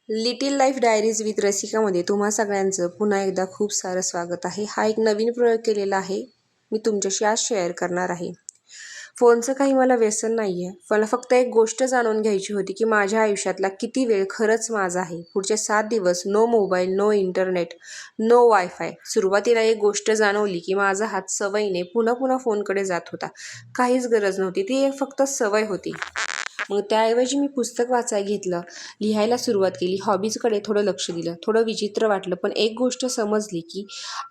Little life diaries with रसिकामध्ये तुम्हा सगळ्यांचं पुन्हा एकदा खूप सारं स्वागत आहे. हा एक नवीन प्रयोग केलेला आहे, मी तुमच्याशी आज शेअर करणार आहे. फोनचं काही मला व्यसन नाही आहे. मला फक्त एक गोष्ट जाणून घ्यायची होती की माझ्या आयुष्यातला किती वेळ खरंच माझा आहे. पुढचे 7 दिवस no mobile, no internet, no wifi. सुरुवातीला एक गोष्ट जाणवली की माझा हात सवयीने पुन्हा पुन्हा फोनकडे जात होता. काहीच गरज नव्हती, ती एक फक्त सवय होती. मग त्याऐवजी मी पुस्तक वाचायला घेतलं, लिहायला सुरुवात केली, हॉबीजकडे थोडं लक्ष दिलं. थोडं विचित्र वाटलं, पण एक गोष्ट समजली की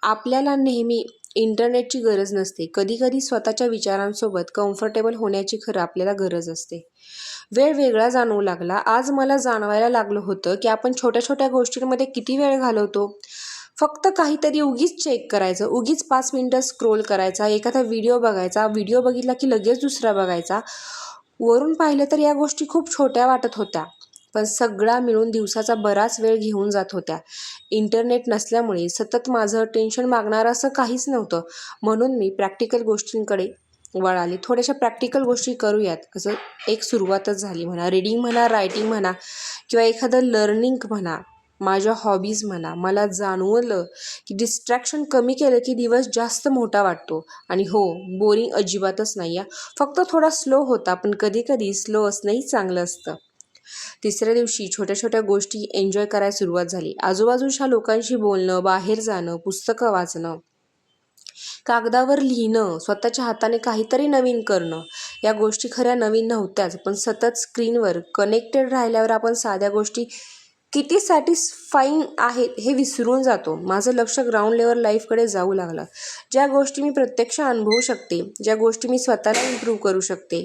आपल्याला नेहमी इंटरनेटची गरज नसते. कधीकधी स्वतःच्या विचारांसोबत कम्फर्टेबल होण्याची खरं आपल्याला गरज असते. वेळ वेगळा जाणवू लागला. आज मला जाणवायला लागलं होतं की आपण छोट्या छोट्या गोष्टींमध्ये किती वेळ घालवतो. फक्त काहीतरी उगीच चेक करायचं, उगीच 5 मिनिटं स्क्रोल करायचा, एखादा व्हिडिओ बघायचा, व्हिडिओ बघितला की लगेच दुसरा बघायचा. वरून पाहिलं तर या गोष्टी खूप छोट्या वाटत होत्या, पण सगळा मिळून दिवसाचा बराच वेळ घेऊन जात होत्या. इंटरनेट नसल्यामुळे सतत माझं टेन्शन मागणारं असं काहीच नव्हतं. म्हणून मी प्रॅक्टिकल गोष्टींकडे वळाले. थोड्याशा प्रॅक्टिकल गोष्टी करूयात, असं एक सुरुवातच झाली म्हणा. रीडिंग म्हणा, रायटिंग म्हणा किंवा एखादं लर्निंग म्हणा, माझ्या हॉबीज म्हणा. मला जाणवलं की डिस्ट्रॅक्शन कमी केलं की दिवस जास्त मोठा वाटतो. आणि हो, बोरिंग अजिबातच नाही आहे. फक्त थोडा स्लो होता, पण कधीकधी स्लो असणंही चांगलं असतं. तिसऱ्या दिवशी छोट्या छोट्या गोष्टी एन्जॉय करायला सुरुवात झाली. आजूबाजूच्या लोकांशी बोलणं, बाहेर जाणं, पुस्तकं वाचणं, कागदावर लिहिणं, स्वतःच्या हाताने काहीतरी नवीन करणं. या गोष्टी खऱ्या नवीन नव्हत्याच, पण सतत स्क्रीनवर कनेक्टेड राहिल्यावर आपण साध्या गोष्टी किती सॅटिस्फाईंग आहेत हे विसरून जातो. माझं लक्ष ग्राउंड लेवल लाईफकडे जाऊ लागलं. ज्या गोष्टी मी प्रत्यक्ष अनुभवू शकते, ज्या गोष्टी मी स्वतःला इम्प्रूव्ह करू शकते.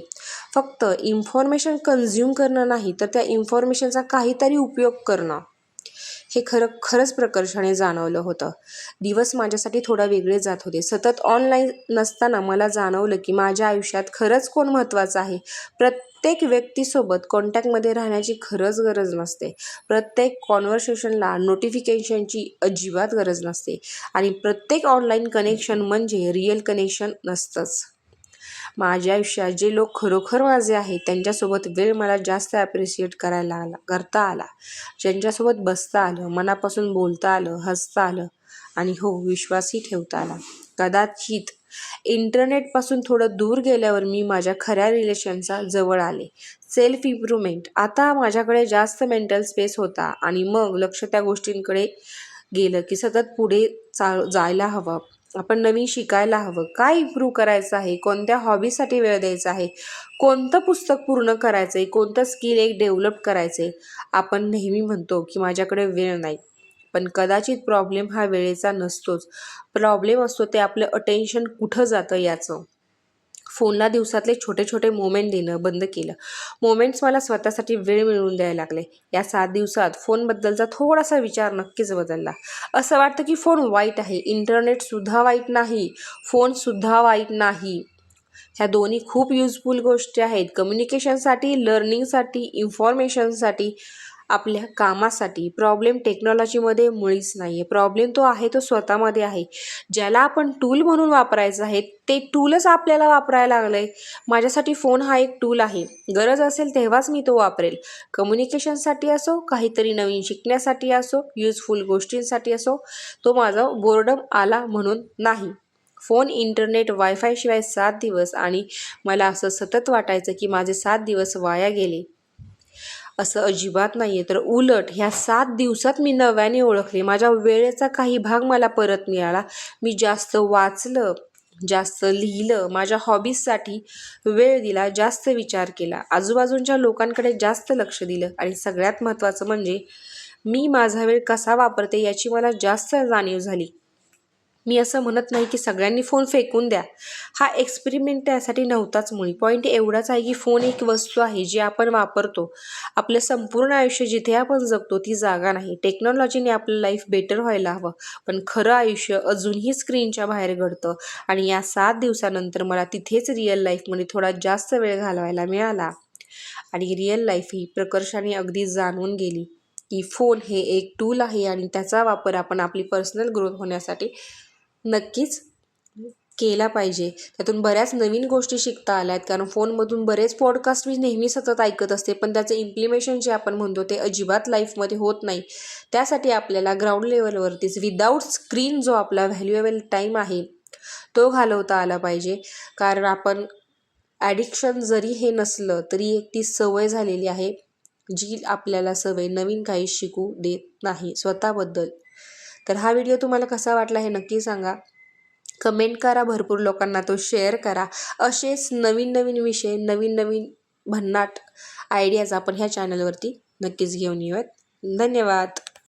फक्त इन्फॉर्मेशन कन्झ्युम करणं नाही, तर त्या इन्फॉर्मेशनचा काहीतरी उपयोग करणं, हे खरंच प्रकर्षाने जाणवलं होतं. दिवस माझ्यासाठी थोडा वेगळे जात होते. सतत ऑनलाईन नसताना मला जाणवलं की माझ्या आयुष्यात खरंच कोण महत्त्वाचं आहे. प्रत्येक व्यक्तीसोबत कॉन्टॅक्टमध्ये राहण्याची खरंच गरज नसते. प्रत्येक कॉन्व्हर्सेशनला नोटिफिकेशनची अजिबात गरज नसते. आणि प्रत्येक ऑनलाईन कनेक्शन म्हणजे रिअल कनेक्शन नसतंच. माझ्या आयुष्यात जे लोक खरोखर माझे आहेत, त्यांच्यासोबत वेळ मला जास्त ॲप्रिशिएट करता आला. ज्यांच्यासोबत बसता आलं, मनापासून बोलता आलं, हसता आलं आणि हो, विश्वासही ठेवता आला. कदाचित इंटरनेटपासून थोडं दूर गेल्यावर मी माझ्या खऱ्या रिलेशनचा जवळ आले. Self improvement. आता माझ्याकडे जास्त मेंटल स्पेस होता आणि मग लक्ष त्या गोष्टींकडे गेलं की सतत पुढे जायला हवं. आपण नवीन शिकायला हवं. काय इम्प्रूव्ह करायचं आहे, कोणत्या हॉबीसाठी वेळ द्यायचा आहे, कोणतं पुस्तक पूर्ण करायचं आहे, कोणतं स्किल एक डेव्हलप करायचं आहे. आपण नेहमी म्हणतो की माझ्याकडे वेळ नाही, पण कदाचित प्रॉब्लेम हा वेळेचा नसतोच. प्रॉब्लेम असतो ते आपलं अटेन्शन कुठं जातं याचं. फोनला दिवसातले छोटे छोटे मोमेंट देणं बंद केलं. मोमेंट्स मला स्वतःसाठी वेळ मिळवून द्यायला लागले. या 7 दिवसात फोनबद्दलचा थोडासा विचार नक्कीच बदलला. असं वाटतं की फोन वाईट आहे, इंटरनेटसुद्धा वाईट नाही, फोनसुद्धा वाईट नाही. ह्या दोन्ही खूप युजफुल गोष्टी आहेत. कम्युनिकेशनसाठी, लर्निंगसाठी, इन्फॉर्मेशनसाठी, आपल्या कामासाठी. प्रॉब्लेम टेक्नॉलॉजीमध्ये मुळीच नाही आहे. प्रॉब्लेम तो आहे तो स्वतःमध्ये आहे. ज्याला आपण टूल म्हणून वापरायचं आहे, ते टूलच आपल्याला वापरायला लागलं आहे. माझ्यासाठी फोन हा एक टूल आहे. गरज असेल तेव्हाच मी तो वापरेल. कम्युनिकेशनसाठी असो, काहीतरी नवीन शिकण्यासाठी असो, युजफुल गोष्टींसाठी असो. तो माझा बोर्डम आला म्हणून नाही. फोन, इंटरनेट, वायफायशिवाय 7 दिवस आणि मला असं सतत वाटायचं की माझे 7 दिवस वाया गेले. असं अजिबात नाही आहे. तर उलट ह्या 7 दिवसात मी नव्याने ओळखले. माझ्या वेळेचा काही भाग मला परत मिळाला. मी जास्त वाचलं, जास्त लिहिलं, माझ्या हॉबीजसाठी वेळ दिला, जास्त विचार केला, आजूबाजूच्या लोकांकडे जास्त लक्ष दिलं आणि सगळ्यात महत्त्वाचं म्हणजे मी माझा वेळ कसा वापरते याची मला जास्त जाणीव झाली. मी असं म्हणत नाही की सगळ्यांनी फोन फेकून द्या. हा एक्सपेरिमेंट त्यासाठी नव्हताच मुळी. पॉईंट एवढाच आहे की फोन एक वस्तू आहे जी आपण वापरतो. आपलं संपूर्ण आयुष्य जिथे आपण जगतो ती जागा नाही. टेक्नॉलॉजीने आपलं लाईफ बेटर व्हायला हवं, पण खरं आयुष्य अजूनही स्क्रीनच्या बाहेर घडतं. आणि या 7 दिवसानंतर मला तिथेच रिअल लाईफमध्ये थोडा जास्त वेळ घालवायला मिळाला. आणि रिअल लाईफ ही प्रकर्षाने अगदी जाणून गेली की फोन हे एक टूल आहे आणि त्याचा वापर आपण आपली पर्सनल ग्रोथ होण्यासाठी नक्कीच केला पाहिजे. त्यातून बऱ्याच नवीन गोष्टी शिकता आल्यात, कारण फोनमधून बरेच पॉडकास्ट मी नेहमी सतत ऐकत असते, पण त्याचं इम्प्लिमेशन जे आपण म्हणतो ते अजिबात लाईफमध्ये होत नाही. त्यासाठी आपल्याला ग्राउंड लेवलवरतीच विदाऊट स्क्रीन जो आपला व्हॅल्युएबल टाईम आहे तो घालवता आला पाहिजे. कारण आपण ॲडिक्शन जरी हे नसलं तरी एक ती सवय झालेली आहे, जी आपल्याला सवय नवीन काही शिकू देत नाही स्वतःबद्दल. तर हा व्हिडिओ तुम्हाला कसा वाटला हे नक्की सांगा. कमेंट करा, भरपूर लोकांना तो शेअर करा. असेच नवीन नवीन विषय, नवीन नवीन भन्नाट आयडियाज आपण ह्या चॅनलवरती नक्कीच घेऊन येऊयात. धन्यवाद.